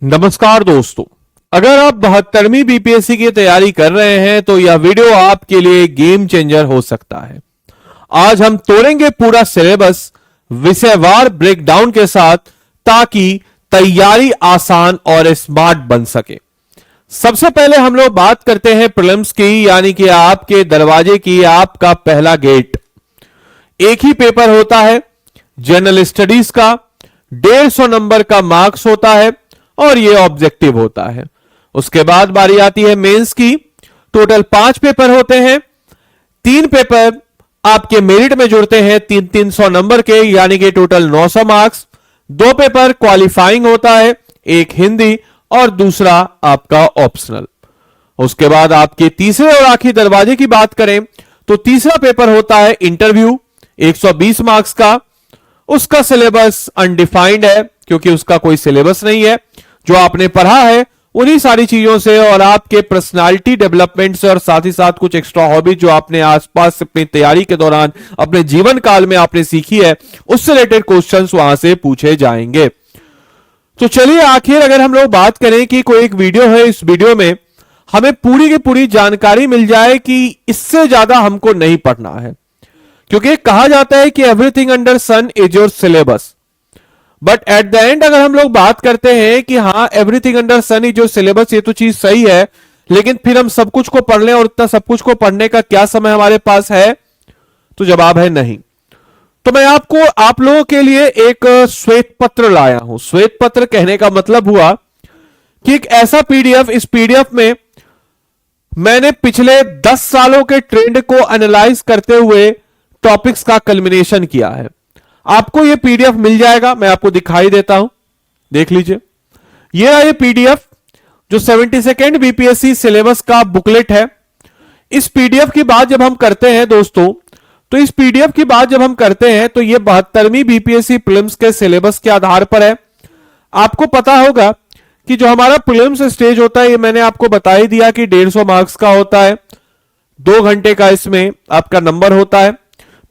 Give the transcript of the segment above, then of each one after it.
नमस्कार दोस्तों, अगर आप 72वीं बीपीएससी की तैयारी कर रहे हैं तो यह वीडियो आपके लिए गेम चेंजर हो सकता है। आज हम तोड़ेंगे पूरा सिलेबस विषयवार ब्रेकडाउन के साथ ताकि तैयारी आसान और स्मार्ट बन सके। सबसे पहले हम लोग बात करते हैं प्रीलिम्स की, यानी कि आपके दरवाजे की, आपका पहला गेट। एक ही पेपर होता है जनरल स्टडीज का, 150 नंबर का मार्क्स होता है और ये ऑब्जेक्टिव होता है। उसके बाद बारी आती है मेंस की। टोटल 5 पेपर होते हैं। 3 पेपर आपके मेरिट में जुड़ते हैं 300 नंबर के, यानी कि टोटल 900 मार्क्स। 2 पेपर क्वालिफाइंग होता है, एक हिंदी और दूसरा आपका ऑप्शनल। उसके बाद आपके तीसरे और आखिरी दरवाजे की बात करें तो तीसरा पेपर होता है इंटरव्यू, 120 मार्क्स का। उसका सिलेबस अनडिफाइंड है क्योंकि उसका कोई सिलेबस नहीं है। जो आपने पढ़ा है उन्हीं सारी चीजों से और आपके पर्सनालिटी डेवलपमेंट से और साथ ही साथ कुछ एक्स्ट्रा हॉबी जो आपने आसपास अपनी तैयारी के दौरान अपने जीवन काल में आपने सीखी है, उससे रिलेटेड क्वेश्चंस वहां से पूछे जाएंगे। तो चलिए, आखिर अगर हम लोग बात करें कि कोई एक वीडियो है, इस वीडियो में हमें पूरी की पूरी जानकारी मिल जाए कि इससे ज्यादा हमको नहीं पढ़ना है, क्योंकि कहा जाता है कि everything under sun is your syllabus. But at the end अगर हम लोग बात करते हैं कि हाँ, everything under sun is your syllabus, ये तो चीज सही है, लेकिन फिर हम सब कुछ को पढ़ लें और इतना सब कुछ को पढ़ने का क्या समय हमारे पास है? तो जवाब है नहीं। तो मैं आप लोगों के लिए एक श्वेत पत्र लाया हूं। श्वेत पत्र कहने का मतलब हुआ कि एक ऐसा पीडीएफ, इस पीडीएफ में मैंने पिछले 10 सालों के ट्रेंड को एनालाइज करते हुए टॉपिक्स का कल्मिनेशन किया है। आपको यह पीडीएफ मिल जाएगा, मैं आपको दिखाई देता हूं, देख लीजिए। यह है पीडीएफ जो 72nd बीपीएससी सिलेबस का बुकलेट है। इस पीडीएफ की बात जब हम करते हैं दोस्तों, तो इस पीडीएफ की बात जब हम करते हैं तो यह 72वीं बीपीएससी प्रीलिम्स के सिलेबस के आधार पर है। आपको पता होगा कि जो हमारा प्रीलिम्स स्टेज होता है, ये मैंने आपको बता ही दिया कि 150 मार्क्स का होता है। 2 घंटे का इसमें आपका नंबर होता है।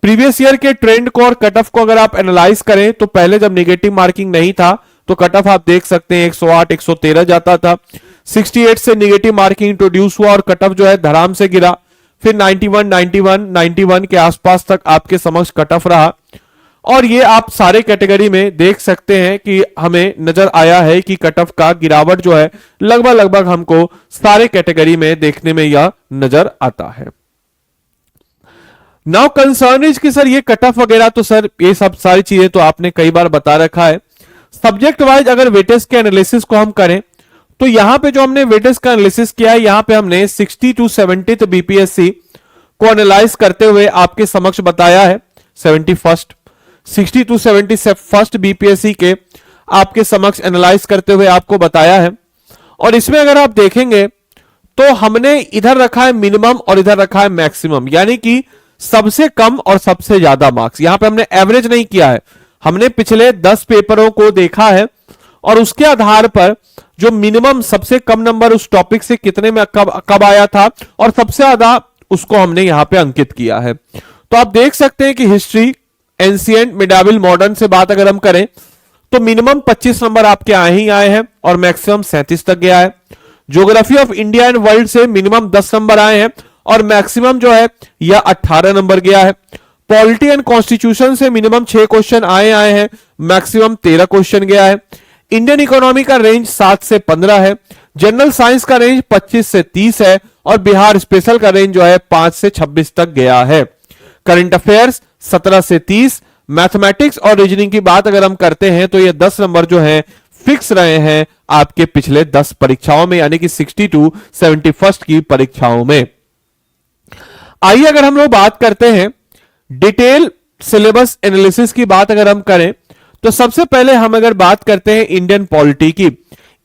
प्रीवियस ईयर के ट्रेंड को और कट ऑफ को अगर आप एनालाइज करें तो पहले जब नेगेटिव मार्किंग नहीं था तो कट ऑफ आप देख सकते हैं 108 113 जाता था। 68 से नेगेटिव मार्किंग इंट्रोड्यूस हुआ और कट ऑफ जो है धड़ाम से गिरा। फिर 91 के आसपास तक आपके समक्ष कट ऑफ रहा और ये आप सारे कैटेगरी में देख सकते हैं कि हमें नजर आया है कि कट ऑफ का गिरावट जो है लगभग हमको सारे कैटेगरी में देखने में यह नजर आता है। नाउ कंसर्न इज कि सर ये कट ऑफ वगैरह तो सर ये सब सारी चीजें तो आपने कई बार बता रखा है। सब्जेक्ट वाइज अगर वेटेज के एनालिसिस को हम करें तो यहां पे जो हमने वेटेज का एनालिसिस किया है, यहां पे हमने 60 to 70th बीपीएससी को एनालाइज करते हुए आपके समक्ष बताया है। 60 to 71st बीपीएससी के आपके समक्ष एनालाइज करते हुए आपको बताया है। और इसमें अगर आप देखेंगे तो हमने इधर रखा है मिनिमम और इधर रखा है मैक्सिमम, यानी कि सबसे कम और सबसे ज्यादा मार्क्स। यहां पे हमने एवरेज नहीं किया है, हमने पिछले 10 पेपरों को देखा है और उसके आधार पर जो मिनिमम सबसे कम नंबर उस टॉपिक से कितने में कब आया था और सबसे ज्यादा उसको हमने यहां पे अंकित किया है। तो आप देख सकते हैं कि हिस्ट्री, एंशिएंट, मिडाविल, मॉडर्न से बात अगर हम करें तो मिनिमम 25 नंबर आपके आए ही आए हैं और मैक्सिमम 37 तक गया है। Geography of India and world से मिनिमम 10 नंबर आए हैं और मैक्सिमम जो है यह 18 नंबर गया है। पॉलिटी एंड कॉन्स्टिट्यूशन से मिनिमम 6 क्वेश्चन आए हैं, मैक्सिमम 13 क्वेश्चन गया है। इंडियन इकोनॉमी का रेंज 7 से 15 है। जनरल साइंस का रेंज 25 से 30 है और बिहार स्पेशल का रेंज जो है 5 से 26 तक गया है। करंट अफेयर्स 17 से 30। मैथमेटिक्स और रीजनिंग की बात अगर हम करते हैं तो ये 10 नंबर जो है फिक्स रहे हैं आपके पिछले 10 परीक्षाओं में, यानी कि 60 to 71st की परीक्षाओं में। आइए अगर हम लोग बात करते हैं डिटेल सिलेबस एनालिसिस की बात अगर हम करें तो सबसे पहले हम अगर बात करते हैं इंडियन पॉलिटी की।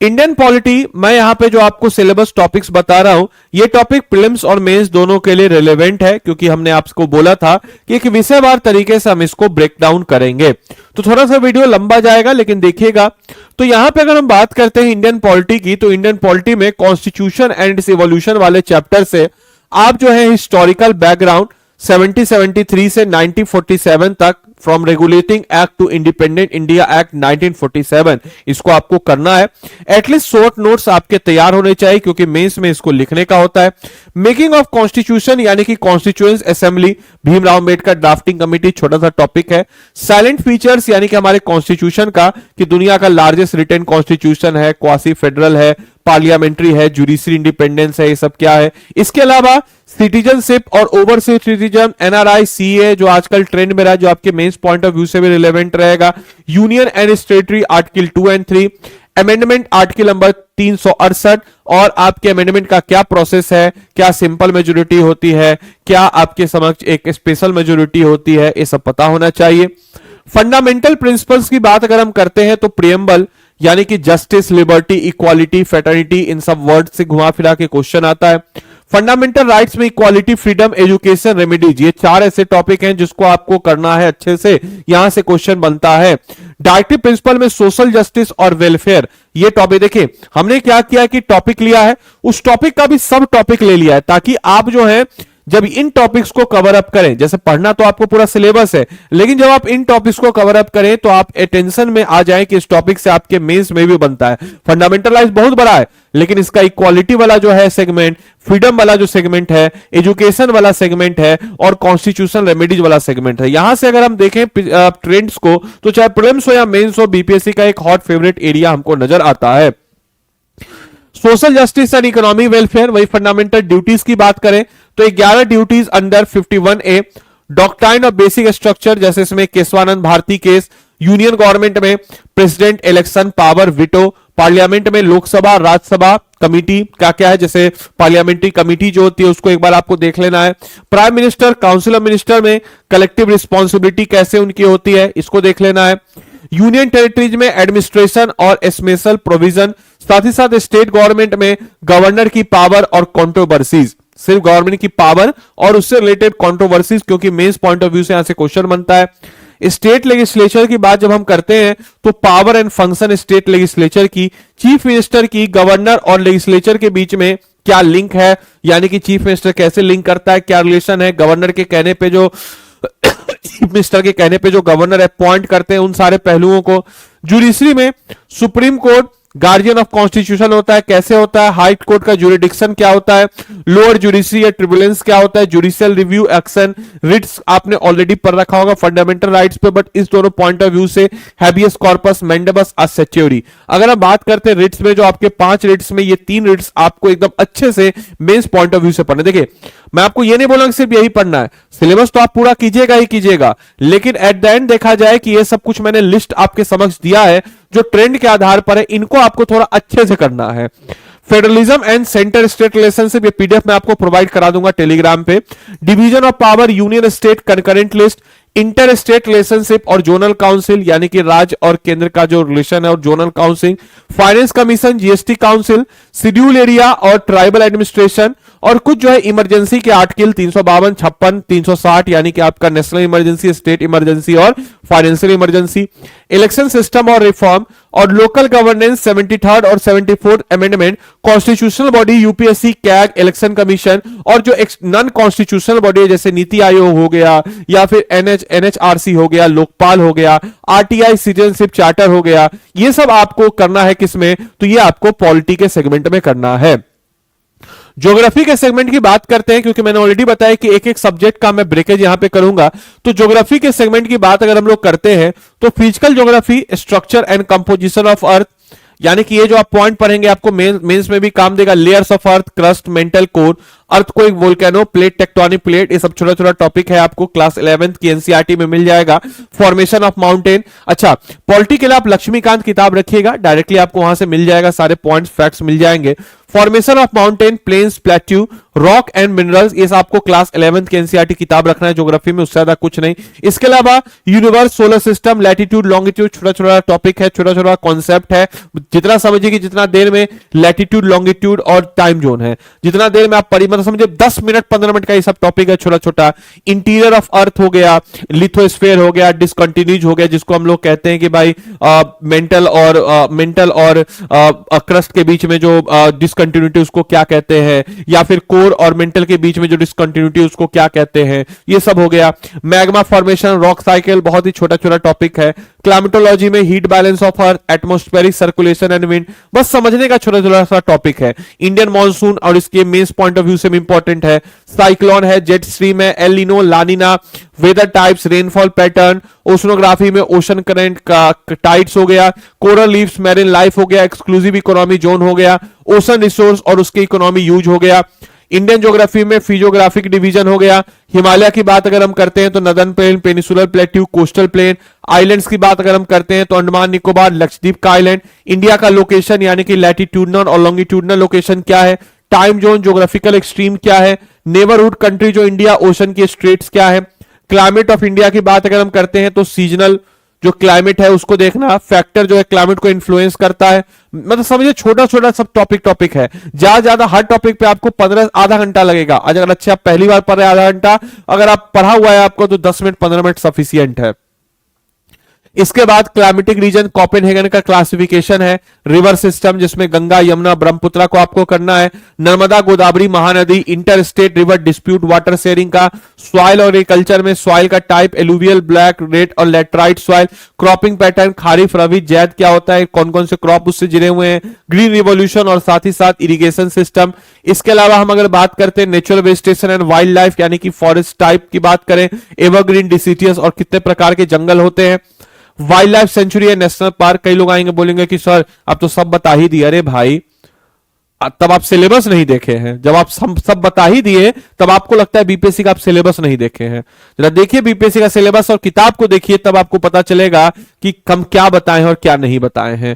इंडियन पॉलिटी, मैं यहां पे जो आपको सिलेबस टॉपिक्स बता रहा हूं, ये टॉपिक प्रीलिम्स और मेंस दोनों के लिए रिलेवेंट है, क्योंकि हमने आपको बोला था कि एक विषयवार तरीके से हम इसको ब्रेक डाउन करेंगे। तो थोड़ा सा वीडियो लंबा जाएगा लेकिन देखिएगा। तो यहां पे अगर हम बात करते हैं इंडियन पॉलिटी की, तो इंडियन पॉलिटी में कॉन्स्टिट्यूशन एंड इट्स इवोल्यूशन वाले चैप्टर से आप जो है हिस्टोरिकल बैकग्राउंड, 1773 से 1947 तक, from Regulating Act to Independent India Act 1947, इसको आपको करना है। एटलीस्ट शॉर्ट नोट्स आपके तैयार होने चाहिए क्योंकि मेंस में इसको लिखने का होता है। मेकिंग ऑफ कॉन्स्टिट्यूशन यानी कि constituent assembly, Bhimrao Ambedkar drafting committee, छोटा सा टॉपिक है। साइलेंट फीचर्स यानी कि हमारे कॉन्स्टिट्यूशन का, कि दुनिया का लार्जेस्ट रिटन कॉन्स्टिट्यूशन है, क्वासी फेडरल है, पार्लियामेंट्री है, जुडिशरी इंडिपेंडेंस है, ये सब क्या है। इसके अलावा सिटीजनशिप और ओवरसीज सिटीजन, एनआरआई, सीए जो आजकल ट्रेंड में रहा, जो आपके मेंस पॉइंट ऑफ व्यू से भी रिलेवेंट रहेगा। Union and स्टेटरी article 2 and 3, amendment article number 368, और आपके अमेंडमेंट का क्या प्रोसेस है, क्या सिंपल मेजोरिटी होती है, क्या आपके समक्ष एक स्पेशल मेजोरिटी होती है, ये सब पता होना चाहिए। फंडामेंटल प्रिंसिपल्स की बात अगर हम करते हैं तो प्रियम्बल यानी कि जस्टिस, लिबर्टी, इक्वालिटी, फ्रेटर्निटी, इन सब वर्ड से घुमा फिरा के क्वेश्चन आता है। फंडामेंटल राइट्स में इक्वालिटी, फ्रीडम, एजुकेशन, रेमेडीज, ये 4 ऐसे टॉपिक हैं जिसको आपको करना है अच्छे से, यहां से क्वेश्चन बनता है। डायरेक्टिव प्रिंसिपल में सोशल जस्टिस और वेलफेयर, ये टॉपिक देखिए हमने क्या किया कि टॉपिक लिया है, उस टॉपिक का भी सब टॉपिक ले लिया है ताकि आप जो है जब इन टॉपिक्स को कवर अप करें, जैसे पढ़ना तो आपको पूरा सिलेबस है, लेकिन जब आप इन टॉपिक्स को कवर अप करें तो आप अटेंशन में आ जाएं कि इस टॉपिक से आपके मेंस में भी बनता है। फंडामेंटलाइज बहुत बड़ा है, लेकिन इसका इक्वालिटी वाला जो है सेगमेंट, फ्रीडम वाला जो सेगमेंट है, एजुकेशन वाला सेगमेंट है, और कॉन्स्टिट्यूशन रेमेडीज वाला सेगमेंट है। यहां से अगर हम देखें ट्रेंड्स को, तो चाहे प्रीलिम्स हो या मेंस हो, बीपीएससी का एक हॉट फेवरेट एरिया हमको नजर आता है। Social justice and economic welfare, वही फंडामेंटल ड्यूटीज की बात करें तो 11 duties under 51A। Doctrine of basic structure, जैसे इसमें Keshavananda Bharati case, union government में president election power veto, parliament में लोकसभा राज्यसभा कमिटी क्या क्या है, जैसे पार्लियामेंट्री कमिटी जो होती है उसको एक बार आपको देख लेना है। Prime minister, council of minister में कलेक्टिव रिस्पॉन्सिबिलिटी कैसे उनकी होती है, इसको देख लेना है। यूनियन टेरिटरीज में एडमिनिस्ट्रेशन और स्पेशल प्रोविजन, साथ ही साथ स्टेट गवर्नमेंट में गवर्नर की पावर और कंट्रोवर्सीज, सिर्फ गवर्नमेंट की पावर और उससे रिलेटेड कंट्रोवर्सीज, क्योंकि मेंस पॉइंट ऑफ व्यू से यहां से क्वेश्चन बनता है। स्टेट लेजिस्लेचर की बात जब हम करते हैं तो power and function state legislature की, चीफ मिनिस्टर की, गवर्नर और लेजिस्लेचर के बीच में क्या लिंक है, यानी कि चीफ मिनिस्टर कैसे लिंक करता है, क्या रिलेशन है, गवर्नर के कहने पे जो चीफ मिनिस्टर के कहने पे जो गवर्नर अपॉइंट करते हैं, उन सारे पहलुओं को। जुडिशरी में supreme court guardian of constitution होता है, कैसे होता है, हाई कोर्ट का जुरिडिक्शन क्या होता है, लोअर जुडिशरी या ट्रिब्यूनेंस क्या होता है, जुडिशियल रिव्यू एक्शन, रिट्स आपने ऑलरेडी पढ़ रखा होगा फंडामेंटल राइट्स पे, बट इस दोनों पॉइंट ऑफ व्यू से हैबियस कॉर्पस, मेंडेबस, असेच्योरी। अगर हम बात करते हैं रिट्स में, जो आपके 5 रिट्स में ये 3 रिट्स आपको एकदम अच्छे से मेंस पॉइंट ऑफ व्यू से पढ़ने। देखिए मैं आपको ये नहीं बोलूंगा सिर्फ यही पढ़ना है, सिलेबस तो आप पूरा कीजिएगा ही कीजिएगा, लेकिन एट द एंड देखा जाए कि ये सब कुछ मैंने लिस्ट आपके समक्ष दिया है जो ट्रेंड के आधार पर है, इनको आपको थोड़ा अच्छे से करना है। Federalism and centre state relationship, ये पीडीएफ मैं आपको प्रोवाइड करा दूंगा टेलीग्राम पे। Division of power, union state concurrent list, inter state relationship और जोनल काउंसिल, यानी कि राज्य और केंद्र का जो रिलेशन है, और zonal council, finance commission, GST council, schedule area और ट्राइबल एडमिनिस्ट्रेशन, और कुछ जो है इमरजेंसी के आर्टिकल 352, 56, 360, यानी कि आपका नेशनल इमरजेंसी, स्टेट इमरजेंसी और फाइनेंशियल इमरजेंसी, इलेक्शन सिस्टम और रिफॉर्म, और लोकल गवर्नेंस, 73rd और 74th amendment, constitutional body UPSC, CAG, election commission, और जो नॉन कॉन्स्टिट्यूशनल बॉडी है जैसे नीति आयोग हो गया, या फिर एनएचआरसी हो गया, लोकपाल हो गया, आरटीआई सिटीजनशिप चार्टर हो गया, ये सब आपको करना है किसमें, तो ये आपको पॉलिटी के सेगमेंट में करना है। ज्योग्राफी के सेगमेंट की बात करते हैं, क्योंकि मैंने ऑलरेडी बताया कि एक एक सब्जेक्ट का मैं ब्रेकेज यहां पे करूंगा। तो ज्योग्राफी के सेगमेंट की बात अगर हम लोग करते हैं तो physical geography, structure and composition of earth, यानी कि ये जो आप पॉइंट पढ़ेंगे आपको मेंस में भी काम देगा। Layers of earth, crust, mantle core, earthquake, volcano, plate, tectonic plate, ये सब छोटा छोटा टॉपिक है, आपको क्लास 11th की एनसीईआरटी में मिल जाएगा। फॉर्मेशन ऑफ माउंटेन, अच्छा पॉलिटी के लिए आप लक्ष्मीकांत किताब रखिएगा, डायरेक्टली आपको वहां से मिल जाएगा, सारे पॉइंट्स फैक्ट्स मिल जाएंगे। Formation of mountain, plains, plateau, rock and minerals, ये आपको क्लास 11th की एनसीईआरटी किताब रखना है ज्योग्राफी में, उससे ज्यादा कुछ नहीं। इसके अलावा universe, solar system, latitude, longitude, छोटा छोटा टॉपिक है, छोटा छोटा कॉन्सेप्ट है, जितना समझिए कि जितना देर में लैटिट्यूड, लॉन्गिट्यूड और टाइम जोन है, जितना देर में आप परिमित मतलब समझे 10 मिनट 15 मिनट का ये सब टॉपिक है, छोटा छोटा। इंटीरियर ऑफ अर्थ हो गया, लिथोस्फेयर हो गया, डिसकंटिन्यूज हो गया जिसको हम लोग कहते हैं कि भाई मेंटल और क्रस्ट के बीच में जो डिसकंटिन्यूटी उसको क्या कहते हैं, या फिर कोर और मेंटल के बीच में जो डिसकंटिन्यूटी उसको क्या कहते हैं, ये सब हो गया। मैग्मा फॉर्मेशन, रॉक साइकिल, बहुत ही छोटा छोटा टॉपिक है। क्लाइमेटोलॉजी में heat balance of earth, atmospheric circulation and wind, बस समझने का छोटा छोटा सा टॉपिक है। इंडियन मॉनसून और इसके मेंस पॉइंट ऑफ व्यू से इंपॉर्टेंट है। साइक्लोन है, जेट स्ट्रीम है, El Nino, La Nina, weather types, rainfall pattern, oceanography में ओशन करंट का टाइड्स हो गया, कोरल लीव्स, मैरिन लाइफ हो गया, एक्सक्लूसिव इकोनॉमी जोन हो गया, ओशन रिसोर्स और उसके इकोनॉमी यूज हो गया। इंडियन ज्योग्राफी में फिजियोग्राफिक डिवीजन हो गया। हिमालय की बात अगर हम करते हैं तो northern plane, peninsular plateau, coastal plain. Islands की बात अगर हम करते हैं तो अंडमान निकोबार, लक्षद्वीप का आइलैंड। इंडिया का लोकेशन यानी कि लैटिट्यूडनल और लॉन्गिट्यूडनल लोकेशन क्या है, टाइम जोन, ज्योग्राफिकल एक्सट्रीम क्या है, नेबरहुड कंट्री जो इंडिया, ओशन के स्ट्रेट्स क्या है। क्लाइमेट ऑफ इंडिया की बात अगर हम करते हैं तो सीजनल जो क्लाइमेट है उसको देखना, फैक्टर जो है क्लाइमेट को इन्फ्लुएंस करता है। मतलब समझिए छोटा छोटा सब टॉपिक है। ज्यादा ज्यादा हर टॉपिक पे आपको 15 आधा घंटा लगेगा। अगर अच्छे आप पहली बार पढ़ रहे आधा घंटा, अगर आप पढ़ा हुआ है आपको तो 10 मिनट 15 मिनट सफिशियंट है। इसके बाद क्लाइमेटिक रीजन, कोपेनहेगन का क्लासिफिकेशन है। रिवर सिस्टम जिसमें गंगा, यमुना, ब्रह्मपुत्र को आपको करना है। Narmada, Godavari, Mahanadi, inter state river dispute, water sharing का। सॉइल और एग्रीकल्चर में सॉइल का टाइप, एलुवियल, ब्लैक, रेड और laterite soil. Cropping pattern, kharif, rabi, zaid क्या होता है, कौन कौन से क्रॉप उससे जुड़े हुए हैं। ग्रीन रिवोल्यूशन और साथ ही साथ इरिगेशन सिस्टम। इसके अलावा हम अगर बात करते हैं natural vegetation and wild life यानी कि फॉरेस्ट टाइप की बात करें, एवरग्रीन, डिसिडियस और कितने प्रकार के जंगल होते हैं। वाइल्ड लाइफ सेंचुरी है, नेशनल पार्क। कई लोग आएंगे बोलेंगे कि सर आप तो सब बता ही दिए। अरे भाई तब आप सिलेबस नहीं देखे हैं। जब आप सब बता ही दिए तब आपको लगता है बीपीएससी का आप सिलेबस नहीं देखे हैं। जरा देखिए बीपीएससी का सिलेबस और किताब को देखिए, तब आपको पता चलेगा कि हम क्या बताए हैं और क्या नहीं बताए हैं।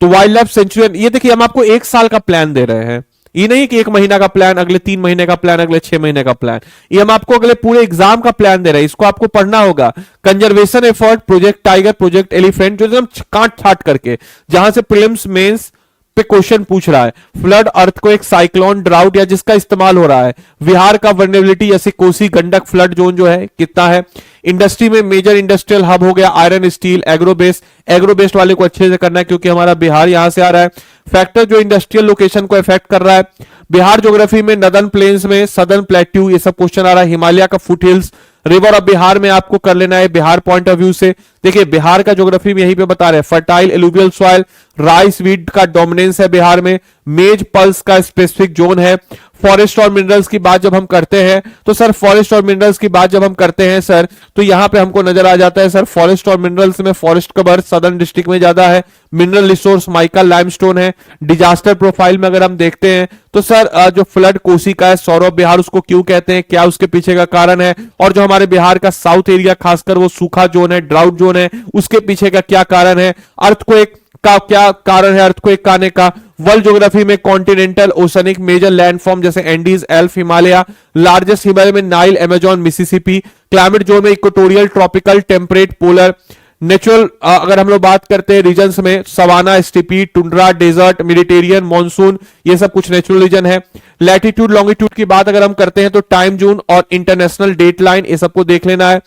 तो वाइल्ड लाइफ सेंचुरी, ये देखिए हम आपको 1 साल का प्लान दे रहे हैं। ये नहीं कि 1 महीना का प्लान, अगले 3 महीने का प्लान, अगले 6 महीने का प्लान। ये हम आपको अगले पूरे एग्जाम का प्लान दे रहे हैं। इसको आपको पढ़ना होगा। Conservation effort, project tiger, project elephant, जो एकदम काट छाट करके जहां से प्रीलिम्स मेंस पे क्वेश्चन पूछ रहा है। फ्लड, अर्थक्वेक, साइक्लोन, ड्राउट या जिसका इस्तेमाल हो रहा है। बिहार का वर्नेबिलिटी जैसे कोसी गंडक फ्लड जोन जो है कितना है। इंडस्ट्री में मेजर इंडस्ट्रियल हब हो गया आयरन, स्टील, एग्रोबेस्ट वाले को अच्छे से करना है क्योंकि हमारा बिहार यहां से आ रहा है। फैक्टर जो इंडस्ट्रियल लोकेशन को इफेक्ट कर रहा है। बिहार ज्योग्राफी में नदर्न प्लेन्स में सदर्न प्लेट्यू, ये सब क्वेश्चन आ रहा है। हिमालय का foot hills, river of Bihar में आपको कर लेना है बिहार पॉइंट ऑफ व्यू से। देखिए बिहार का ज्योग्राफी में यहीं पे बता रहे हैं, fertile alluvial soil, rice wheat का डोमिनेंस है बिहार में। मेज पल्स का स्पेसिफिक जोन है। फॉरेस्ट और मिनरल्स की बात जब हम करते हैं तो सर फॉरेस्ट और मिनरल्स की बात जब हम करते हैं सर तो यहां पे हमको नजर आ जाता है सर फॉरेस्ट और मिनरल्स में फॉरेस्ट कवर सदर्न डिस्ट्रिक्ट में ज्यादा है। मिनरल रिसोर्स माइका लाइमस्टोन है। डिजास्टर प्रोफाइल में अगर हम देखते हैं तो सर जो फ्लड कोसी का है, सौरव बिहार उसको क्यों कहते हैं, क्या उसके पीछे का कारण है, और जो हमारे बिहार का साउथ एरिया खासकर वो सूखा जोन है, ड्राउट जोन है, उसके पीछे का क्या कारण है। अर्थक्वेक का क्या कारण है अर्थक्वेक आने का। वर्ल्ड ज्योग्राफी में कॉन्टिनेंटल ओशनिक मेजर लैंडफॉर्म जैसे Andes, Alps, Himalaya. Largest Himalaya में Nile, Amazon, Mississippi. Climate zone में equatorial, tropical, temperate, polar. Natural अगर हम लोग बात करते हैं रीजन्स में savanna, steppe, tundra, desert, Mediterranean, monsoon, ये सब कुछ नेचुरल रीजन है। लैटिट्यूड लॉन्गिट्यूड की बात अगर हम करते हैं तो टाइम जोन और इंटरनेशनल डेट लाइन, ये सबको देख लेना है।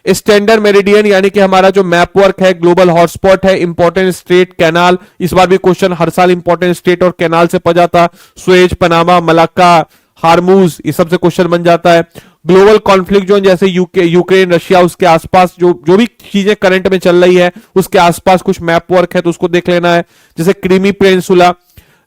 स्टैंडर्ड मेरिडियन यानी कि हमारा जो मैप वर्क है, ग्लोबल हॉटस्पॉट है, इंपॉर्टेंट स्टेट, कैनाल, इस बार भी क्वेश्चन हर साल इंपॉर्टेंट स्टेट और कैनाल से पड़ जाता। सुएज, पनामा, मलाक्का, हार्मूज, ये सबसे क्वेश्चन बन जाता है। ग्लोबल कॉन्फ्लिक्ट जोन जैसे यूक्रेन, रशिया, उसके आसपास जो भी चीजें करंट में चल रही है उसके आसपास कुछ मैप वर्क है तो उसको देख लेना है। जैसे क्रीमी पेनिनसुला।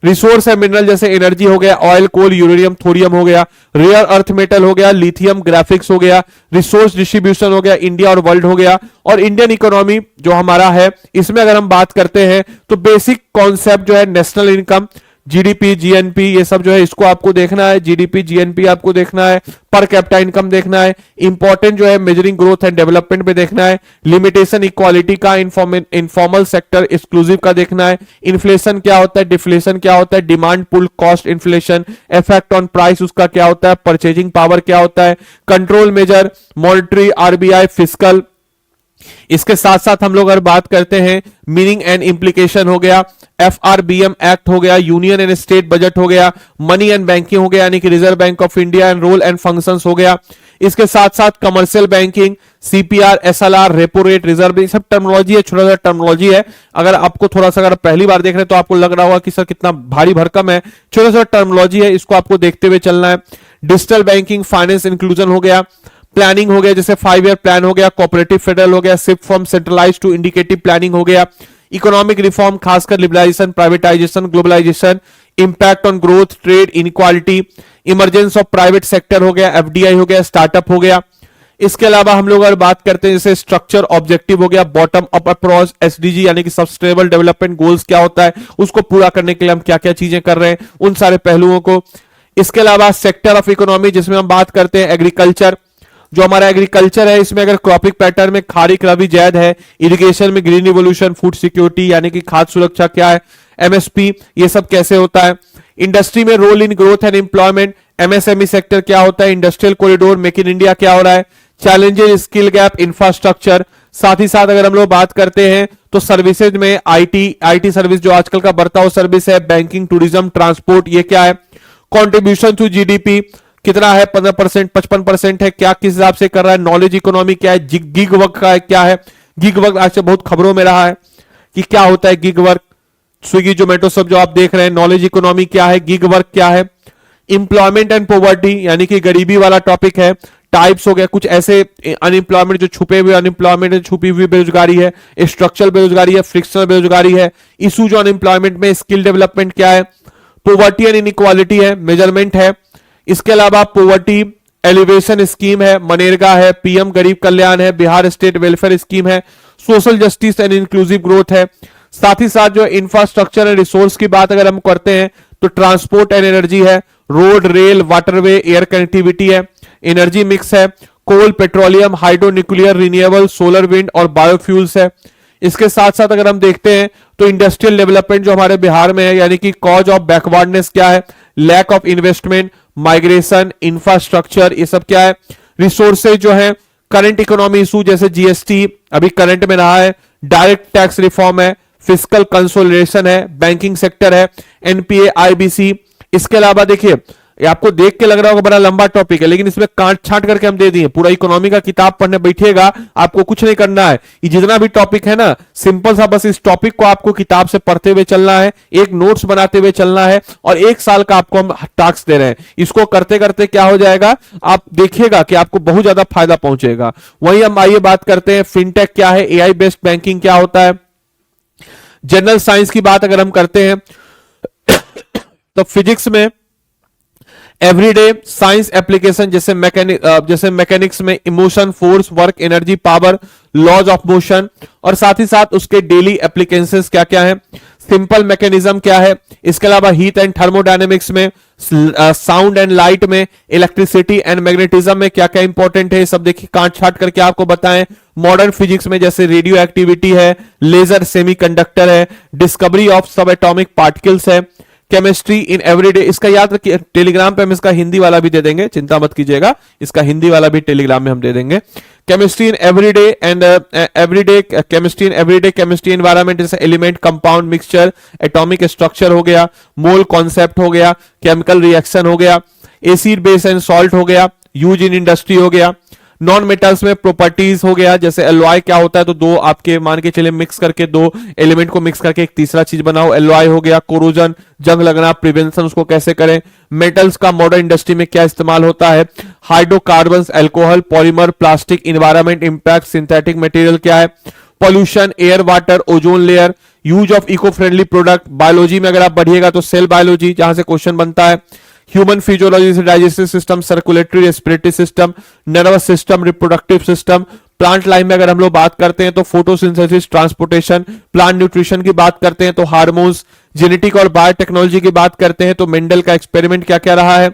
रिसोर्स है मिनरल जैसे एनर्जी हो गया, ऑयल, कोल, यूरेनियम, थोरियम हो गया। रेयर अर्थ मेटल हो गया, लिथियम, ग्राफिक्स हो गया। रिसोर्स डिस्ट्रीब्यूशन हो गया, इंडिया और वर्ल्ड हो गया। और इंडियन इकोनॉमी जो हमारा है इसमें अगर हम बात करते हैं तो बेसिक कॉन्सेप्ट जो है नेशनल इनकम, जीडीपी, जीएनपी, ये सब जो है इसको आपको देखना है। जीडीपी, जीएनपी आपको देखना है। पर कैपिटा इनकम देखना है। इंपॉर्टेंट जो है मेजरिंग ग्रोथ एंड डेवलपमेंट पे देखना है। लिमिटेशन इक्वालिटी का, इनफॉर्मल सेक्टर एक्सक्लूसिव का देखना है। इन्फ्लेशन क्या होता है, डिफ्लेशन क्या होता है, demand pull cost inflation, effect on price उसका क्या होता है, परचेजिंग पावर क्या होता है, control measure, monetary, RBI, fiscal, इसके साथ साथ हम लोग अगर बात करते हैं मीनिंग एंड इंप्लीकेशन हो गया, एफआरबीएम एक्ट हो गया, यूनियन एंड स्टेट बजट हो गया, मनी एंड बैंकिंग हो गया यानी कि Reserve Bank of India and role and functions हो गया। इसके साथ साथ commercial banking, CPR, SLR, repo rate, reserve, ये सब टर्मिनोलॉजी है, छोटा छोटा टर्मिनोलॉजी है। अगर आपको थोड़ा सा अगर पहली बार देख रहे हैं तो आपको लग रहा होगा कि सर कितना भारी भरकम है, छोटा छोटा टर्मिनोलॉजी है, इसको आपको देखते हुए चलना है। डिजिटल बैंकिंग, फाइनेंस इंक्लूजन हो गया, प्लानिंग हो गया जैसे 5 ईयर प्लान हो गया, कोऑपरेटिव फेडरल हो गया, shift from centralise to indicative planning हो गया, इकोनॉमिक रिफॉर्म खासकर liberalisation, privatisation, globalisation, impact on growth, trade, inequality, emergence of private sector हो गया, एफडीआई हो गया, स्टार्टअप हो गया। इसके अलावा हम लोग अगर बात करते हैं जैसे स्ट्रक्चर ऑब्जेक्टिव हो गया, बॉटम अप अप्रोच, एसडीजी यानी कि सस्टेनेबल डेवलपमेंट गोल्स क्या होता है, उसको पूरा करने के लिए हम क्या क्या चीजें कर रहे हैं, उन सारे पहलुओं को। इसके अलावा सेक्टर ऑफ इकोनॉमी जिसमें हम बात करते हैं एग्रीकल्चर, जो हमारा एग्रीकल्चर है इसमें अगर क्रॉपिंग पैटर्न में खारिक रबी जायद है, इरिगेशन में ग्रीन रिवोल्यूशन, फूड सिक्योरिटी यानी कि खाद्य सुरक्षा क्या है, एमएसपी ये सब कैसे होता है, इंडस्ट्री में role in growth and employment, MSME sector क्या होता है, industrial corridor, make in India क्या हो रहा है, चैलेंजेस, स्किल गैप, इंफ्रास्ट्रक्चर। साथ ही साथ अगर हम लोग बात करते हैं तो सर्विसेज में आईटी सर्विस जो आजकल का बढ़ता हुआ सर्विस है, बैंकिंग, टूरिज्म, ट्रांसपोर्ट ये क्या है, कॉन्ट्रीब्यूशन टू जीडीपी कितना है, 15%, 55% है, क्या किस हिसाब से कर रहा है, नॉलेज इकोनॉमी क्या है, गिग वर्क का क्या है, गिग वर्क आज से बहुत खबरों में रहा है कि क्या होता है गिग वर्क, स्विगी जोमेटो सब जो आप देख रहे हैं, नॉलेज इकोनॉमी क्या है, गिग वर्क क्या है, इंप्लॉयमेंट एंड पॉवर्टी यानी कि गरीबी वाला टॉपिक है, टाइप्स हो गया कुछ ऐसे अनएम्प्लॉयमेंट जो छुपे हुए अनएम्प्लॉयमेंट, छुपी हुई बेरोजगारी है, स्ट्रक्चरल बेरोजगारी है, फ्रिक्शनल बेरोजगारी है, इशू जो अनएम्प्लॉयमेंट में, स्किल डेवलपमेंट क्या है, पॉवर्टी एंड इनइक्वालिटी है, मेजरमेंट है। इसके अलावा पॉवर्टी एलिवेशन स्कीम है, मनरेगा है, पीएम गरीब कल्याण है, बिहार स्टेट वेलफेयर स्कीम है, social justice and inclusive growth है। साथ ही साथ जो इंफ्रास्ट्रक्चर एंड रिसोर्स की बात अगर हम करते हैं तो ट्रांसपोर्ट एंड एनर्जी है, road, rail, waterway, air connectivity है, एनर्जी मिक्स है, coal, petroleum, hydro, nuclear, renewable, solar, wind और बायोफ्यूल्स है। इसके साथ साथ अगर हम देखते हैं तो इंडस्ट्रियल डेवलपमेंट जो हमारे बिहार में है यानी कि कॉज ऑफ बैकवर्डनेस क्या है, lack of investment, migration, infrastructure ये सब क्या है, रिसोर्सेज जो है, करंट इकोनॉमी इशू जैसे जीएसटी अभी करंट में रहा है, डायरेक्ट टैक्स रिफॉर्म है, फिस्कल कंसोलिडेशन है, बैंकिंग सेक्टर है, एनपीए, आईबीसी। इसके अलावा देखिए ये आपको देख के लग रहा होगा बड़ा लंबा टॉपिक है लेकिन इसमें काट छांट करके हम दे दिए, पूरा इकोनॉमी का किताब पढ़ने बैठिएगा आपको कुछ नहीं करना है, ये जितना भी टॉपिक है ना सिंपल सा बस इस टॉपिक को आपको किताब से पढ़ते हुए चलना है, एक नोट्स बनाते हुए चलना है और 1 साल का आपको हम टास्क दे रहे हैं, इसको करते करते क्या हो जाएगा आप देखिएगा कि आपको बहुत ज्यादा फायदा पहुंचेगा। वहीं हम आइए बात करते हैं फिनटेक क्या है, एआई बेस्ड बैंकिंग क्या होता है। जनरल साइंस की बात अगर हम करते हैं तो फिजिक्स में एवरीडे साइंस एप्लीकेशन जैसे मैकेनिक्स में emotion, force, work, energy, power, laws of motion और साथ ही साथ उसके डेली एप्लीकेशंस क्या क्या है, सिंपल मैकेनिज्म क्या है। इसके अलावा हीट एंड थर्मोडायनेमिक्स में, साउंड एंड लाइट में, इलेक्ट्रिसिटी एंड मैग्नेटिज्म में क्या क्या इंपॉर्टेंट है सब देखिए काट छाट करके आपको बताएं। मॉडर्न फिजिक्स में जैसे रेडियो एक्टिविटी है, लेजर, सेमीकंडक्टर है, डिस्कवरी ऑफ सब एटॉमिक पार्टिकल्स है, केमिस्ट्री इन एवरीडे। इसका याद रखिए टेलीग्राम पे हम इसका हिंदी वाला भी दे देंगे, चिंता मत कीजिएगा, इसका हिंदी वाला भी टेलीग्राम में हम दे देंगे। Chemistry in everyday and everyday chemistry in everyday chemistry environment जैसे element, compound, mixture, atomic structure हो गया, मोल कॉन्सेप्ट हो गया, केमिकल रिएक्शन हो गया, एसिड, बेस एंड सॉल्ट हो गया, यूज इन इंडस्ट्री हो गया। नॉन मेटल्स में प्रॉपर्टीज हो गया जैसे एलॉय क्या होता है तो दो आपके मान के चले मिक्स करके दो एलिमेंट को मिक्स करके एक तीसरा चीज बनाओ, एलॉय हो गया। कोरोजन, जंग लगना, प्रिवेंशन उसको कैसे करें। मेटल्स का मॉडर्न इंडस्ट्री में क्या इस्तेमाल होता है, hydrocarbons, alcohol, polymer, plastic, environment impact, synthetic material क्या है, pollution, air, water, ozone layer, use of eco friendly product. Biology में अगर आप बढ़िएगा तो सेल बायोलॉजी जहां से क्वेश्चन बनता है, human physiology, digestive system, circulatory, respiratory system, nervous system, reproductive system. Plant line में अगर हम लोग बात करते हैं तो फोटोसिंथेसिस, ट्रांसपोर्टेशन। प्लांट न्यूट्रिशन की बात करते हैं तो हार्मोन्स। जेनेटिक और बायोटेक्नोलॉजी की बात करते हैं तो मेंडल का एक्सपेरिमेंट क्या क्या रहा है।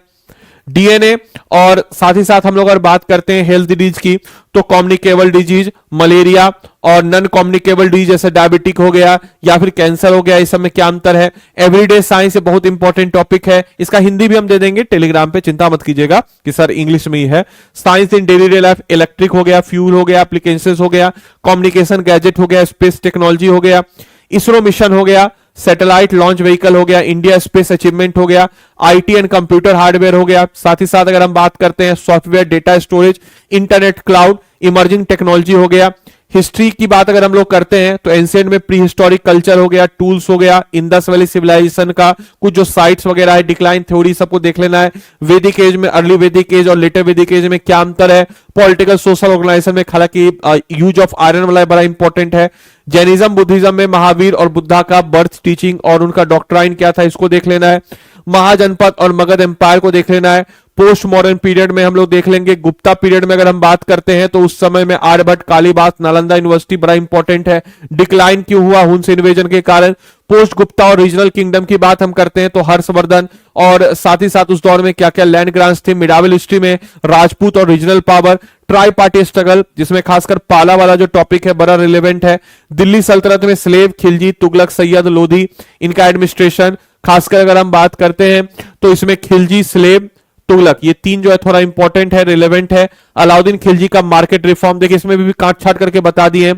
डीएनए, और साथ ही साथ हम लोग अगर बात करते हैं हेल्थ डिजीज की तो कम्युनिकेबल डिजीज, मलेरिया और नॉन कम्युनिकेबल डिजीज जैसे डायबिटिक हो गया या फिर कैंसर हो गया, इस सब में क्या अंतर है। एवरीडे साइंस ये बहुत इंपॉर्टेंट टॉपिक है, इसका हिंदी भी हम दे देंगे टेलीग्राम पे, चिंता मत कीजिएगा कि सर इंग्लिश में ही है। साइंस इन डेली लाइफ, इलेक्ट्रिक हो गया, फ्यूल हो गया, एप्लीकेशंस हो गया, कम्युनिकेशन गैजेट हो गया, स्पेस टेक्नोलॉजी हो गया, इसरो मिशन हो गया, सैटेलाइट लॉन्च व्हीकल हो गया, इंडिया स्पेस अचीवमेंट हो गया, आईटी एंड कंप्यूटर हार्डवेयर हो गया। साथ ही साथ अगर हम बात करते हैं software, data storage, internet, cloud, emerging technology हो गया। हिस्ट्री की बात अगर हम लोग करते हैं तो एंशिएंट में प्री हिस्टोरिक कल्चर हो गया, टूल्स हो गया, इंडस वैली सिविलाइजेशन का कुछ जो साइट्स वगैरह है, डिक्लाइन थ्योरी, सबको देख लेना है। वैदिक एज में, अर्ली वैदिक एज और लेटर वैदिक एज में क्या अंतर है। पॉलिटिकल सोशल ऑर्गेनाइजेशन में हालांकि यूज ऑफ आयरन वाला बड़ा इंपॉर्टेंट है। जैनिज्म बुद्धिज्म में महावीर और बुद्धा का बर्थ, टीचिंग और उनका डॉक्ट्राइन क्या था, इसको देख लेना है। महाजनपद और मगध एम्पायर को देख लेना है। पोस्ट मॉडर्न पीरियड में हम लोग देख लेंगे, गुप्ता पीरियड में अगर हम बात करते हैं तो उस समय में आर्यभट्ट, कालीबास, नालंदा यूनिवर्सिटी बड़ा इंपॉर्टेंट है। डिक्लाइन क्यों हुआ, हुन इन्वेजन के कारण। पोस्ट गुप्ता और रीजनल किंगडम की बात हम करते हैं तो हर्षवर्धन, और साथ ही साथ उस दौर में क्या क्या लैंड ग्रांट्स थे। मिडावल हिस्ट्री में राजपूत और regional power, try party struggle जिसमें खासकर पाला वाला जो टॉपिक है बड़ा रिलेवेंट है। दिल्ली सल्तनत में स्लेव, खिलजी, तुगलक, सैयद, लोधी, इनका एडमिनिस्ट्रेशन, खासकर अगर हम बात करते हैं तो इसमें खिलजी, स्लेव, तुगलक, ये तीन जो है थोड़ा इंपॉर्टेंट है, रिलेवेंट है। अलाउद्दीन खिलजी का मार्केट रिफॉर्म देखिए इसमें भी काट छाट करके बता दिए।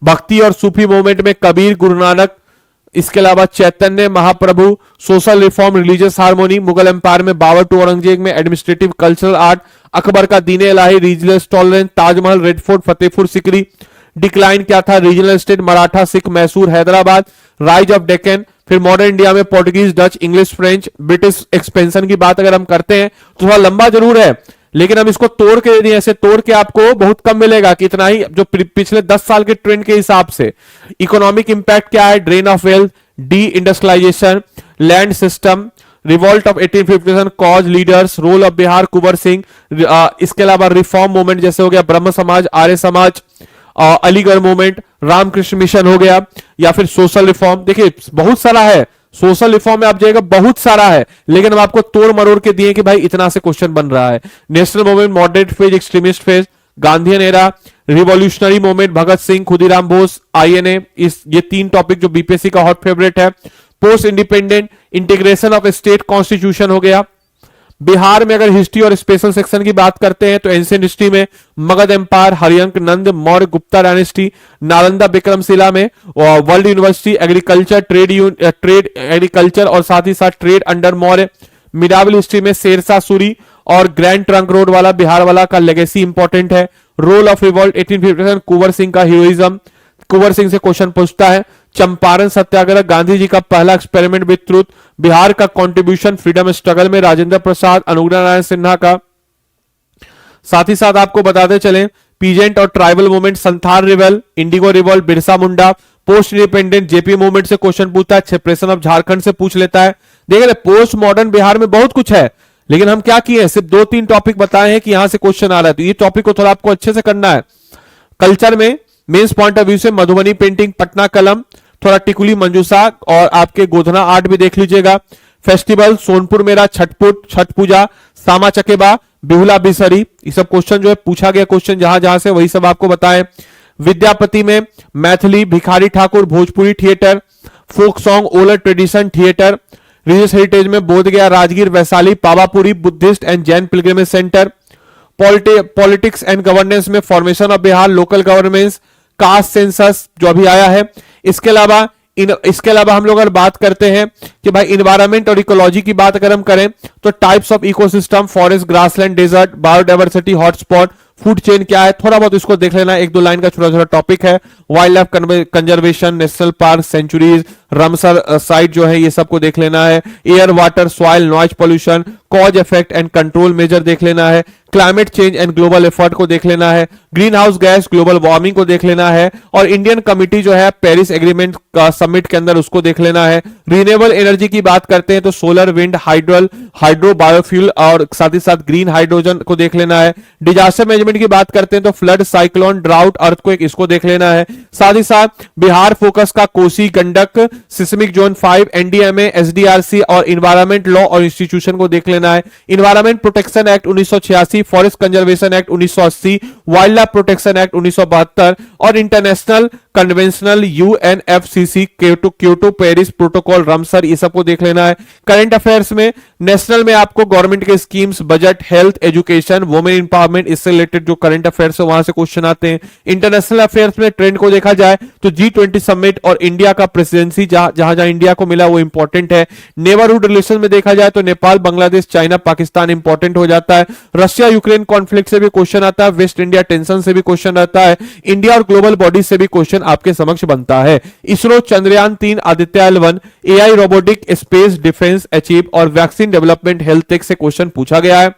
भक्ति और सूफी मूवमेंट में कबीर, गुरु नानक, इसके अलावा Chaitanya Mahaprabhu, social reform, religious harmony, Mughal empire में बाबर टू औरंगजेब में एडमिनिस्ट्रेटिव कल्चरल आर्ट, अकबर का Din Ilahi, religious tolerance, Taj Mahal, red fort, Fatehpur Sikri. Decline क्या था, regional state, Maratha, Sikh, Mysore, Hyderabad, rise of Deccan. फिर मॉडर्न इंडिया में Portuguese, Dutch, English, French, British expansion की बात अगर हम करते हैं तो थोड़ा लंबा जरूर है, लेकिन हम इसको तोड़ के दे दिए, ऐसे तोड़ के आपको बहुत कम मिलेगा कि इतना ही जो पिछले 10 साल के ट्रेंड के हिसाब से। इकोनॉमिक इंपैक्ट क्या है, drain of wealth, deindustrialisation, land system, revolt of 1857, cause, leaders, role of Bihar, Kunwar Singh, इसके अलावा रिफॉर्म मूवमेंट जैसे हो गया ब्रह्म समाज, आर्य समाज, अलीगढ़ मूवमेंट, रामकृष्ण मिशन हो गया, या फिर सोशल रिफॉर्म। देखिए बहुत सारा है, सोशल रिफॉर्म में आप जाएगा बहुत सारा है, लेकिन हम आपको तोड़ मरोड़ के दिए कि भाई इतना से क्वेश्चन बन रहा है। National movement, moderate phase, extremist phase, Gandhian era, revolutionary movement, Bhagat Singh, Khudiram Bose, INA, ये तीन टॉपिक जो बीपीएससी का हॉट फेवरेट है। Post independent, integration of state constitution हो गया। बिहार में अगर हिस्ट्री और स्पेशल सेक्शन की बात करते हैं तो एंशिएंट हिस्ट्री में मगध एम्पायर, हरियंक, नंद, मौर्य, गुप्ता डायनेस्टी, नालंदा, विक्रमशिला में world university, agriculture, trade agriculture और साथ ही साथ ट्रेड अंडर मौर्य। मिडावल हिस्ट्री में शेरशाह सूरी और ग्रैंड ट्रंक रोड वाला बिहार वाला का लेगेसी इंपॉर्टेंट है। Role of revolt 1857, Kunwar Singh का हीरोइज्म, कुंवर सिंह से क्वेश्चन पूछता है। चंपारण सत्याग्रह, गांधी जी का पहला एक्सपेरिमेंट विद ट्रूथ, बिहार का कंट्रीब्यूशन फ्रीडम स्ट्रगल में राजेंद्र प्रसाद, अनुग्रह नारायण सिन्हा का। साथ ही साथ आपको बताते चलें पीजेंट और ट्राइबल मूवमेंट, संथाल रिवल, indigo revolt, Birsa Munda. Post independent JP movement से क्वेश्चन पूछता है, सेपरेशन ऑफ झारखंड से पूछ लेता है। देखिए पोस्ट मॉडर्न बिहार में बहुत कुछ है, लेकिन हम क्या किए, सिर्फ 2-3 टॉपिक बताए हैं कि यहां से क्वेश्चन आ रहा है, तो ये टॉपिक को थोड़ा आपको अच्छे से करना है। कल्चर में मेंस पॉइंट ऑफ व्यू से मधुबनी पेंटिंग, पटना कलम, थोड़ा टिकुली मंजूसा और आपके गोधना आर्ट भी देख लीजिएगा। फेस्टिवल, सोनपुर मेला, छठपुट, छठ पूजा, सामा चकेबा, बिहुला बिसरी, ये सब क्वेश्चन जो है पूछा गया क्वेश्चन जहां जहां से वही सब आपको बताएं। विद्यापति में Maithili, Bhikhari Thakur, Bhojpuri theatre, folk song, oral tradition theatre. Religious heritage में Bodh Gaya, Rajgir, Vaishali, Pawapuri, Buddhist and Jain pilgrimage centre. Politics and governance में formation of Bihar, local governments, caste census जो अभी आया है। इसके अलावा हम लोग अगर बात करते हैं कि भाई इन्वायरमेंट और इकोलॉजी की बात अगर हम करें तो types of ecosystem, forest, grassland, desert, biodiversity, hotspot, food chain क्या है, थोड़ा बहुत इसको देख लेना, 1-2 लाइन का छोटा छोटा टॉपिक है। Wild life conservation, national park, sanctuaries, Ramsar site जो है ये सबको देख लेना है। Air, water, soil, noise pollution, cause, effect and control measure देख लेना है। Climate change and global effort को देख लेना है। Green house gas, global warming को देख लेना है, और इंडियन कमिटी जो है पेरिस एग्रीमेंट का समिट के अंदर उसको देख लेना है। रिन्यूएबल एनर्जी की बात करते हैं तो सोलर, विंड, हाइड्रो, बायोफ्यूल और साथ ही साथ ग्रीन हाइड्रोजन को देख लेना है। डिजास्टर मैनेजमेंट की बात करते हैं तो फ्लड, साइक्लोन, ड्राउट, अर्थक्वेक, इसको देख लेना है। साथ ही साथ बिहार फोकस का Kosi, Gandak, seismic zone 5, NDMA, SDRC और इन्वायरमेंट लॉ और इंस्टीट्यूशन को देख लेना है। Environment protection act 1986, forest conservation act 1980, wildlife protection act 1972 और international conventional UNFCCC, Kyoto Paris protocol, Ramsar, ये सबको देख लेना है। करंट अफेयर्स में नेशनल में आपको गवर्नमेंट के schemes, budget, health, education, women empowerment, इससे रिलेटेड जो करंट अफेयर्स है वहां से क्वेश्चन आते हैं। इंटरनेशनल अफेयर्स में ट्रेंड को देखा जाए तो G20 समिट और इंडिया का प्रेसिडेंसी जहां जहां इंडिया को मिला वो इंपॉर्टेंट है। नेबरहुड रिलेशन में देखा जाए तो नेपाल, बांग्लादेश, चाइना, पाकिस्तान इंपॉर्टेंट हो जाता है। रशिया यूक्रेन कॉन्फ्लिक्ट से भी क्वेश्चन आता है। वेस्ट इंडिया टेंशन से भी क्वेश्चन रहता है। इंडिया और ग्लोबल बॉडी से भी क्वेश्चन आपके समक्ष बनता है। ISRO, Chandrayaan 3, Aditya L1, AI, robotic, space, defence, achieve और वैक्सीन डेवलपमेंट, हेल्थ टेक से क्वेश्चन पूछा गया है।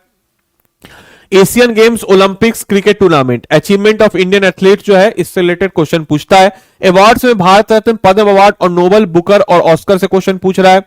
Asian games, Olympics, cricket tournament, achievement of Indian athlete जो है इससे रिलेटेड क्वेश्चन पूछता है। अवार्ड्स में भारत रत्न, पद्म अवार्ड और नोबल, बुकर और ऑस्कर से क्वेश्चन पूछ रहा है।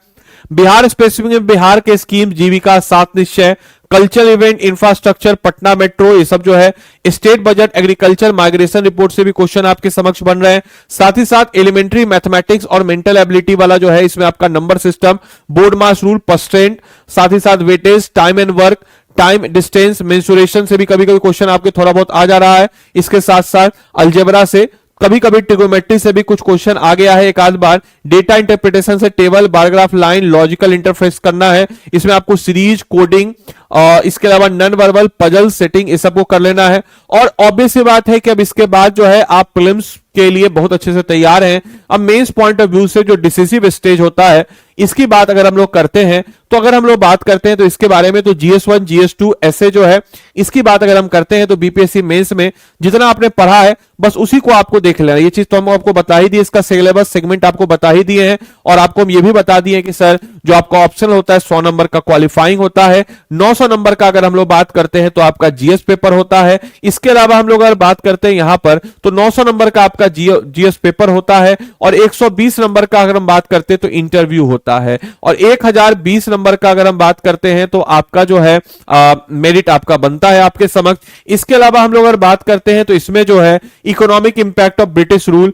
बिहार स्पेसिफिक में बिहार के स्कीम, जीविका, 7 निश्चय, cultural event, infrastructure, Patna metro, ये सब जो है। State budget, agriculture, migration report से भी क्वेश्चन आपके समक्ष बन रहे हैं। साथ ही साथ एलिमेंट्री मैथमेटिक्स और मेंटल एबिलिटी वाला जो है इसमें आपका नंबर सिस्टम, बोर्ड मास रूल, पर्सेंट, साथ ही साथ weightage, time and work, time distance, mensuration से भी कभी कभी क्वेश्चन आपके थोड़ा बहुत आ जा रहा है। इसके साथ साथ अलजेब्रा से, कभी कभी ट्रिगोमेट्री से भी कुछ क्वेश्चन आ गया है एक आध बार। डेटा इंटरप्रिटेशन से table, bar graph, line, logical interface करना है। इसमें आपको सीरीज, कोडिंग, इसके अलावा नॉन वर्बल, पजल, सेटिंग, इस सबको कर लेना है। और ऑब्वियस सी बात है कि अब इसके बाद जो है आप प्रीलिम्स के लिए बहुत अच्छे से तैयार हैं। अब मेंस पॉइंट ऑफ व्यू से जो डिसिसिव स्टेज होता है इसकी बात अगर हम लोग करते हैं तो अगर हम लोग बात करते हैं तो इसके बारे में तो GS1, GS2 ऐसे जो है इसकी बात अगर हम करते हैं तो बीपीएससी मेंस में जितना आपने पढ़ा है बस उसी को आपको देख लेना। ये चीज तो हम आपको बता ही दी, इसका सिलेबस सेगमेंट आपको बता ही दिए हैं और आपको हम ये भी बता दिए कि सर जो आपका ऑप्शन होता है 100 नंबर का क्वालिफाइंग होता है। 900 नंबर का अगर हम लोग बात करते हैं तो आपका जीएस पेपर होता है। इसके अलावा हम लोग अगर बात करते हैं यहां पर तो 900 नंबर का आपका जीएस पेपर होता है और 120 नंबर का अगर हम बात करते हैं तो इंटरव्यू होता है और 1020 नंबर का अगर हम बात करते हैं तो आपका जो है मेरिट आपका बनता है आपके समक्ष। इसके अलावा हम लोग अगर बात करते हैं तो इसमें जो है economic impact of British rule,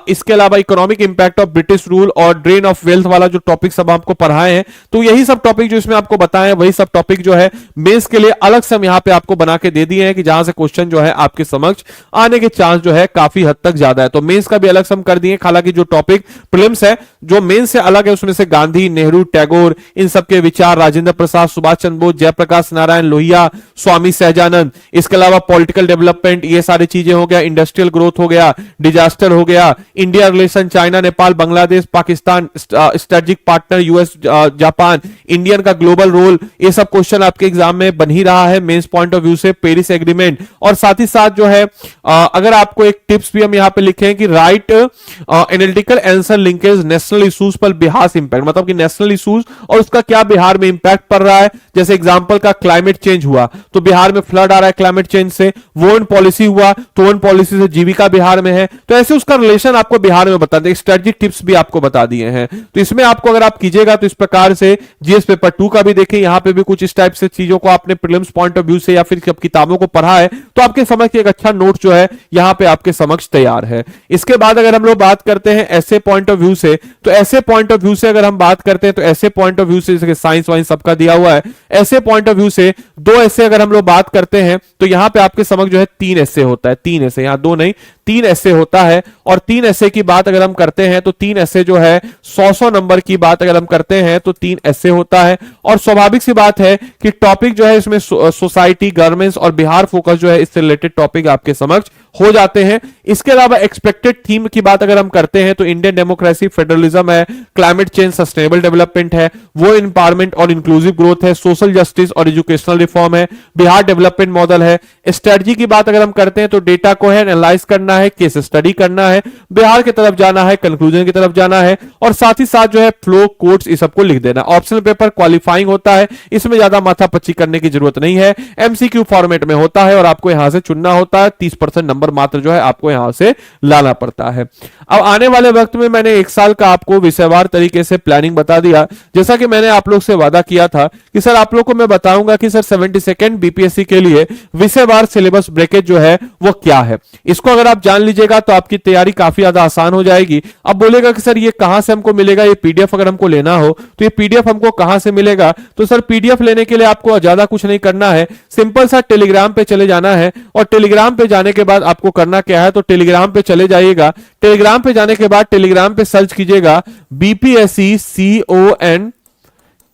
इसके अलावा economic impact of British rule और ड्रेन ऑफ वेल्थ वाला जो टॉपिक सब आपको पढ़ाए हैं तो यही सब टॉपिक जो इसमें आपको बताए हैं वही सब टॉपिक जो है मेंस के लिए अलग से हम यहां पे आपको बना के दे दिए हैं कि जहां से क्वेश्चन जो है आपके समक्ष आने के चांस जो है काफी हद तक ज्यादा है। तो मेंस का भी अलग से हम कर दिए। हालांकि जो टॉपिक प्रीलिम्स है जो मेंस से अलग है उसमें से गांधी, नेहरू, टैगोर, इन सबके विचार, राजेंद्र प्रसाद, सुभाष चंद्र बोस, जयप्रकाश नारायण लोहिया, स्वामी सहजानंद, इसके अलावा पॉलिटिकल डेवलपमेंट, ये सारी चीजें हो गया, इंडस्ट्रियल ग्रोथ हो गया, डिजास्टर हो गया, India relation, China, Nepal, Bangladesh, Pakistan, strategic partner, US, Japan, Indian का ग्लोबल रोल, ये सब क्वेश्चन आपके एग्जाम में बन ही रहा है मेंस पॉइंट ऑफ व्यू से। पेरिस एग्रीमेंट और साथ ही साथ जो है अगर आपको एक टिप्स भी हम यहां पे लिखे हैं कि right analytical answer linkage national issues पर बिहार इंपैक्ट, मतलब कि नेशनल इश्यूज और उसका क्या बिहार में इंपैक्ट पड़ रहा है। जैसे एग्जांपल का क्लाइमेट चेंज हुआ तो बिहार में फ्लड आ रहा है क्लाइमेट चेंज से, वोन पॉलिसी हुआ तो वोन पॉलिसी से जीविका बिहार में है, तो ऐसे उसका रिलेशन आपको बिहार में बता दें। स्ट्रेटेजिक टिप्स भी आपको बता दिए हैं तो इसमें आपको अगर आप कीजिएगा तो इस प्रकार से जीएस पेपर 2 का भी देखें, यहां पे भी कुछ इस टाइप से चीजों को आपने प्रीलिम्स पॉइंट ऑफ व्यू से या फिर किताबों को पढ़ा है तो आपके समक्ष एक अच्छा नोट जो है यहां पे आपके समक्ष तैयार है। इसके बाद अगर हम लोग बात करते हैं ऐसे पॉइंट ऑफ व्यू से तो ऐसे पॉइंट ऑफ व्यू से अगर हम बात करते हैं तो ऐसे पॉइंट ऑफ व्यू से जैसे साइंस वाइंस सबका दिया हुआ है, ऐसे पॉइंट ऑफ व्यू से 2 ऐसे अगर हम लोग बात करते हैं तो यहां पे आपके समक्ष जो है 3 ऐसे होता है, 3 ऐसे, यहां 2 नहीं 3 ऐसे होता है। और 3 ऐसे की बात अगर हम करते हैं तो 3 ऐसे जो है 100 नंबर की बात अगर हम करते हैं तो 3 ऐसे होता है। और स्वाभाविक सी बात है कि टॉपिक जो है इसमें सोसाइटी, गवर्नेंस और बिहार फोकस जो है इससे रिलेटेड टॉपिक आपके समक्ष हो जाते हैं। इसके अलावा एक्सपेक्टेड थीम की बात अगर हम करते हैं तो इंडियन डेमोक्रेसी, फेडरलिज्म है, क्लाइमेट चेंज, सस्टेनेबल डेवलपमेंट है, वो एम्पावरमेंट और इंक्लूसिव ग्रोथ है, सोशल जस्टिस और एजुकेशनल रिफॉर्म है, बिहार डेवलपमेंट मॉडल है। स्ट्रेटजी की बात अगर हम करते हैं तो डेटा को है एनालाइज करना करना है, केस स्टडी करना है, बिहार की तरफ जाना है, कंक्लूजन की तरफ जाना है, और साथ ही साथ जो है फ्लो कोड्स इस सबको लिख देना। ऑप्शनल पेपर क्वालिफाइंग होता है, इसमें ज्यादा माथापच्ची करने की जरूरत नहीं है, एमसीक्यू फॉर्मेट में होता है और आपको यहां से चुनना होता है। 30% नंबर मात्र जो है आपको यहां से लाना पड़ता है। अब आने वाले वक्त में मैंने एक साल का आपको विषयवार तरीके से प्लानिंग बता दिया, जैसा कि मैंने आप लोग से वादा किया था कि सर आप लोग को मैं बताऊंगा कि सर 72nd बीपीएससी के लिए विषयवार सिलेबस ब्रेकेज जो है वो क्या है। इसको अगर आप जान लीजिएगा तो आपकी तैयारी काफी ज्यादा आसान हो जाएगी। अब बोलेगा कि सर ये कहां से हमको मिलेगा, ये पीडीएफ अगर हमको लेना हो तो ये पीडीएफ हमको कहां से मिलेगा। तो सर पीडीएफ लेने के लिए आपको ज्यादा कुछ नहीं करना है, सिंपल सा टेलीग्राम पे चले जाना है, और टेलीग्राम पे जाने के बाद आपको करना क्या है, तो टेलीग्राम पे चले जाइएगा। टेलीग्राम पे जाने के बाद टेलीग्राम पे सर्च कीजिएगा बीपीएससी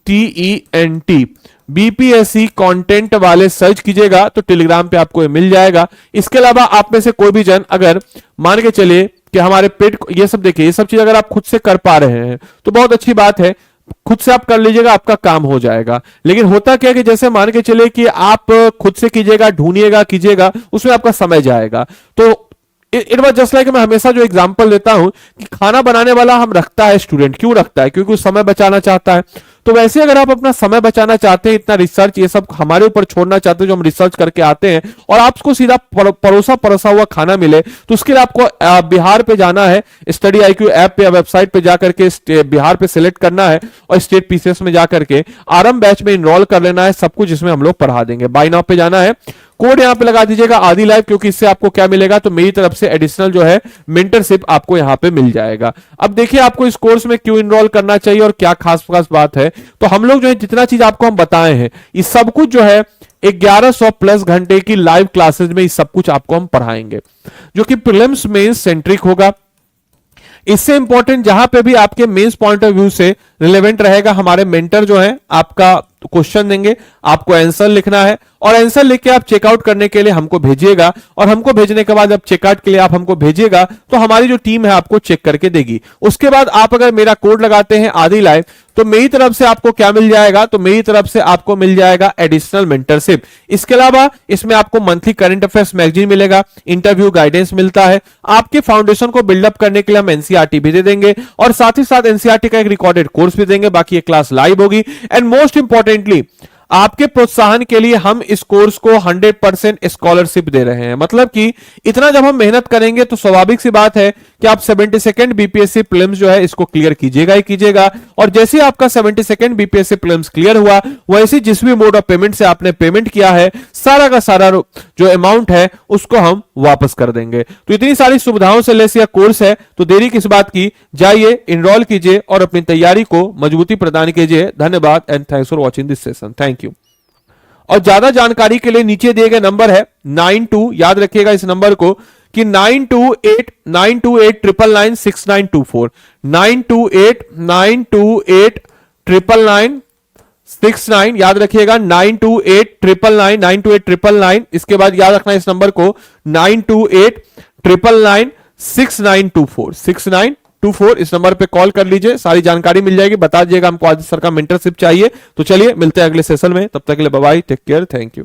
CONTENT, बीपीएससी कंटेंट वाले सर्च कीजिएगा तो टेलीग्राम पे आपको ये मिल जाएगा। इसके अलावा आप में से कोई भी जन अगर मान के चलिए कि हमारे पेट ये सब देखिए, ये सब चीज अगर आप खुद से कर पा रहे हैं तो बहुत अच्छी बात है, खुद से आप कर लीजिएगा, आपका काम हो जाएगा। लेकिन होता क्या कि जैसे मान के चले कि आप खुद से कीजिएगा, ढूंढिएगा, कीजिएगा, उसमें आपका समय जाएगा। तो इट वाज जस्ट लाइक, मैं हमेशा जो एग्जांपल देता हूं कि खाना बनाने वाला हम रखता है स्टूडेंट, क्यों रखता है, क्योंकि समय बचाना चाहता है। तो वैसे अगर आप अपना समय बचाना चाहते हैं, इतना रिसर्च ये सब हमारे ऊपर छोड़ना चाहते हैं जो हम रिसर्च करके आते हैं, और आपको सीधा परोसा हुआ खाना मिले, तो उसके लिए आपको बिहार पे जाना है, स्टडी IQ ऐप पे या वेबसाइट पे जाकर के बिहार पे सिलेक्ट करना है और स्टेट पीसीएस में जाकर के आरंभ बैच में इनरोल कर लेना है। सब कुछ इसमें हम लोग पढ़ा देंगे। बाय नाउ पे जाना है, कोड यहां पे लगा दीजिएगा आदि लाइव, क्योंकि इससे आपको क्या मिलेगा, तो मेरी तरफ से एडिशनल जो है मेंटरशिप आपको यहां पे मिल जाएगा। अब देखिए आपको इस कोर्स में क्यों इनरोल करना चाहिए और क्या खास बात है। तो हम लोग जो है जितना चीज आपको हम बताए हैं, ये सब कुछ जो है 1100 प्लस घंटे की लाइव क्लासेस में ये सब कुछ आपको हम पढ़ाएंगे, जो कि प्रीलिम्स मेंस सेंट्रिक होगा। इससे इंपॉर्टेंट जहां पे भी आपके मेंस पॉइंट ऑफ व्यू से रिलेवेंट रहेगा, हमारे मेंटर जो है आपका क्वेश्चन देंगे, आपको आंसर लिखना है, और आंसर लिख के आप चेकआउट करने के लिए हमको भेजिएगा, और हमको भेजने के बाद अब चेकआउट के लिए आप हमको भेजिएगा तो हमारी जो टीम है आपको चेक करके देगी। उसके बाद आप अगर मेरा कोड लगाते हैं आदि लाइव, तो मेरी तरफ से आपको क्या मिल जाएगा, तो मेरी तरफ से आपको मिल जाएगा एडिशनल मेंटरशिप। इसके अलावा इसमें आपको मंथली करंट अफेयर्स मैगजीन मिलेगा, इंटरव्यू गाइडेंस मिलता है, आपके फाउंडेशन को बिल्डअप करने के लिए हम एनसीईआरटी भी दे देंगे, और साथ ही साथ एनसीईआरटी का एक रिकॉर्डेड कोर्स भी देंगे। बाकी ये क्लास लाइव होगी, एंड मोस्ट इंपॉर्टेंटली आपके प्रोत्साहन के लिए हम इस कोर्स को 100% स्कॉलरशिप दे रहे हैं। मतलब कि इतना जब हम मेहनत करेंगे तो स्वाभाविक सी बात है कि आप 72nd बीपीएससी प्रीलिम्स जो है इसको क्लियर कीजिएगा ही कीजिएगा, और जैसे ही आपका 72nd बीपीएससी प्रीलिम्स क्लियर हुआ, वैसे जिस भी मोड ऑफ पेमेंट से आपने पेमेंट किया है, सारा का सारा जो अमाउंट है उसको हम वापस कर देंगे। तो इतनी सारी सुविधाओं से लेस यह कोर्स है, तो देरी किस बात की, जाइए इनरोल कीजिए और अपनी तैयारी को मजबूती प्रदान कीजिए। धन्यवाद and thanks for watching this session. Thank you. और ज्यादा जानकारी के लिए नीचे दिए गए नंबर है 92, याद रखिएगा इस नंबर को कि 928928996924, 9289289969, याद रखिएगा 9289299999। इसके बाद याद रखना इस नंबर को 9289996924, 6924। इस नंबर पे कॉल कर लीजिए, सारी जानकारी मिल जाएगी। बता दीजिएगा हमको आदित्य सर का मेंटरशिप चाहिए। तो चलिए मिलते हैं अगले सेशन में, तब तक के लिए bye bye, take care, thank you.